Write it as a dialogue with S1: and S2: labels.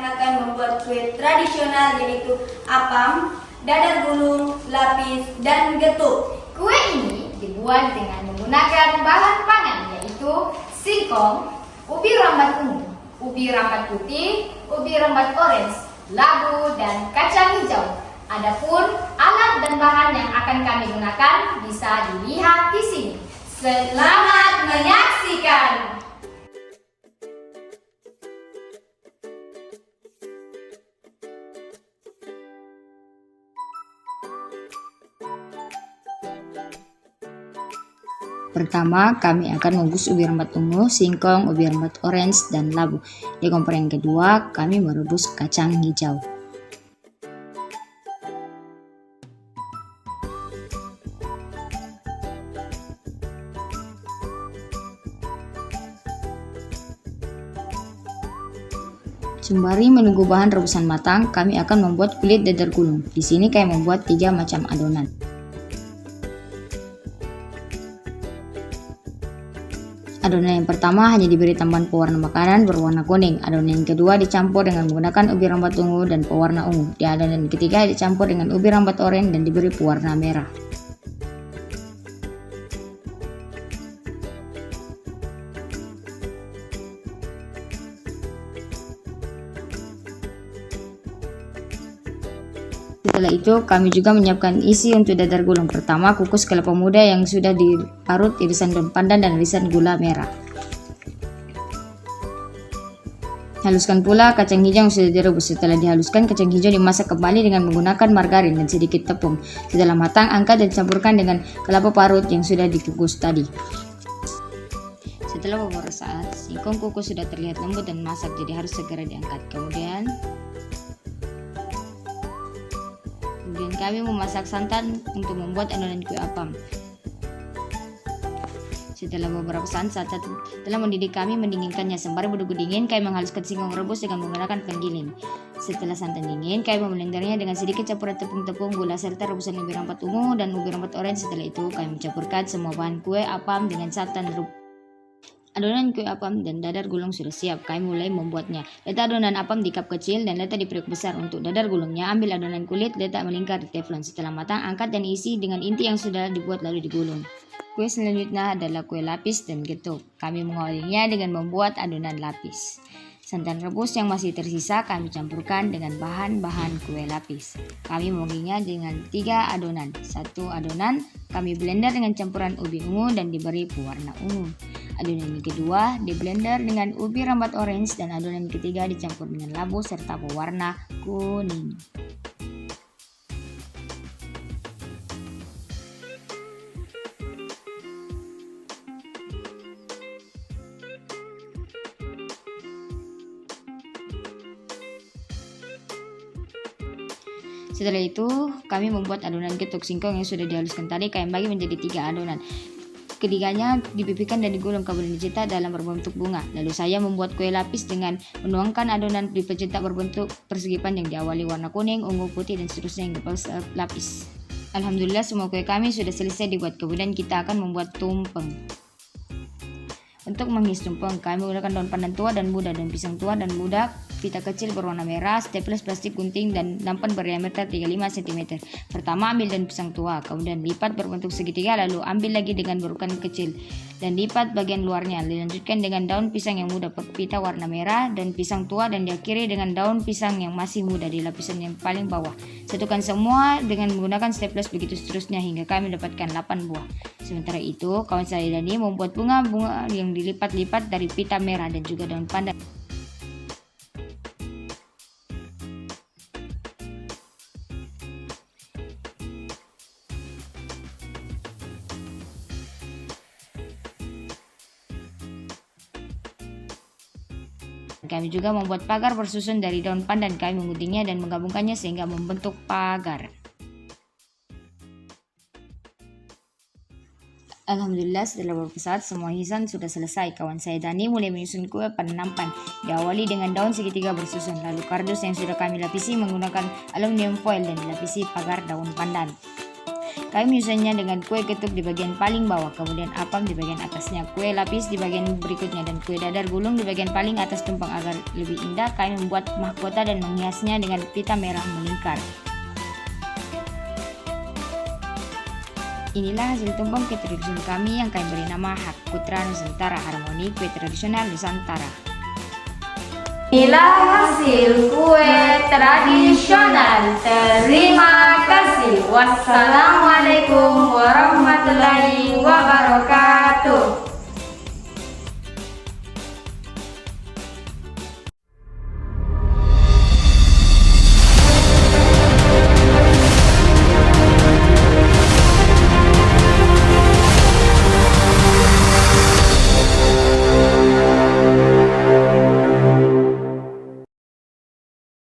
S1: akan membuat kue tradisional yaitu apam, dadar gulung, lapis, dan getuk.
S2: Kue ini dibuat dengan menggunakan bahan pangan yaitu singkong, ubi rambat ungu, ubi rambat putih, ubi rambat orange, labu, dan kacang hijau. Adapun alat dan bahan yang akan kami gunakan bisa dilihat di sini. Selamat menyaksikan!
S3: Pertama, kami akan mengukus ubi rambat ungu, singkong, ubi rambat orange, dan labu. Di kompor yang kedua, kami merebus kacang hijau. Sembari menunggu bahan rebusan matang, kami akan membuat kulit dadar gulung. Di sini kami membuat 3 macam adonan. Adonan yang pertama hanya diberi tambahan pewarna makanan berwarna kuning. Adonan yang kedua dicampur dengan menggunakan ubi rambat ungu dan pewarna ungu. Di adonan ketiga dicampur dengan ubi rambat oranye dan diberi pewarna merah. Setelah itu, kami juga menyiapkan isi untuk dadar gulung. Pertama, kukus kelapa muda yang sudah diparut, irisan daun pandan, dan irisan gula merah. Haluskan pula kacang hijau yang sudah direbus. Setelah dihaluskan, kacang hijau dimasak kembali dengan menggunakan margarin dan sedikit tepung. Setelah matang, angkat dan campurkan dengan kelapa parut yang sudah dikukus tadi. Setelah beberapa saat, singkong kukus sudah terlihat lembut dan masak, jadi harus segera diangkat. Kemudian kami memasak santan untuk membuat adonan kue apam. Setelah beberapa saat telah mendidih, kami mendinginkannya. Sembari menunggu dingin, kami menghaluskan singkong rebus dengan menggunakan penggiling. Setelah santan dingin, kami memblendernya dengan sedikit campuran tepung-tepung, gula, serta rebusan ubi rambat ungu dan ubi rambat orange. Setelah itu, kami mencampurkan semua bahan kue apam dengan santan rebus. Adonan kue apam dan dadar gulung sudah siap. Kami mulai membuatnya. Letak adonan apam di cup kecil dan letak di periuk besar. Untuk dadar gulungnya, ambil adonan kulit, letak melingkar di teflon. Setelah matang, angkat dan isi dengan inti yang sudah dibuat lalu digulung. Kue selanjutnya adalah kue lapis dan getuk. Kami mengawalinya dengan membuat adonan lapis. Santan rebus yang masih tersisa kami campurkan dengan bahan-bahan kue lapis. Kami mengoginya dengan 3 adonan. 1 adonan kami blender dengan campuran ubi ungu dan diberi pewarna ungu. Adonan yang kedua diblender dengan ubi rambat orange dan adonan ketiga dicampur dengan labu serta pewarna kuning. Setelah itu, kami membuat adonan getuk singkong yang sudah dihaluskan tadi. Kami bagi menjadi 3 adonan. Ketiganya dipipihkan dan digulung kemudian dicetak dalam berbentuk bunga. Lalu saya membuat kue lapis dengan menuangkan adonan di pencetak berbentuk persegi panjang, diawali warna kuning, ungu, putih, dan seterusnya hingga lapis. Alhamdulillah semua kue kami sudah selesai dibuat. Kemudian kita akan membuat tumpeng. Untuk menghias tumpeng, kami menggunakan daun pandan tua dan muda, daun pisang tua dan muda, pita kecil berwarna merah, staples plastik gunting, dan nampan berdiameter 35 cm. Pertama ambil daun pisang tua, kemudian lipat berbentuk segitiga, lalu ambil lagi dengan berukuran kecil dan lipat bagian luarnya. Dilanjutkan dengan daun pisang yang muda, pita warna merah, daun pisang tua, dan diakhiri dengan daun pisang yang masih muda di lapisan yang paling bawah. Satukan semua dengan menggunakan staples, begitu seterusnya hingga kami mendapatkan 8 buah. Sementara itu, kawan saya Dani membuat bunga-bunga yang dilipat-lipat dari pita merah dan juga daun pandan. Kami juga membuat pagar bersusun dari daun pandan. Kami mengguntingnya dan menggabungkannya sehingga membentuk pagar. Alhamdulillah setelah beberapa saat semua hiasan sudah selesai. Kawan saya Dani mulai menyusun kue pada nampan. Diawali dengan daun segitiga bersusun, lalu kardus yang sudah kami lapisi menggunakan aluminium foil dan dilapisi pagar daun pandan. Kami menyusunnya dengan kue ketuk di bagian paling bawah, kemudian apam di bagian atasnya, kue lapis di bagian berikutnya, dan kue dadar gulung di bagian paling atas tumpeng. Agar lebih indah, kami membuat mahkota dan menghiasnya dengan pita merah melingkar. Inilah hasil tumpeng kue tradisional kami yang kami beri nama Hak Putra Nusantara, Harmoni Kue Tradisional Nusantara.
S2: Inilah hasil kue tradisional. Terima kasih. Wassalamualaikum warahmatullahi wabarakatuh.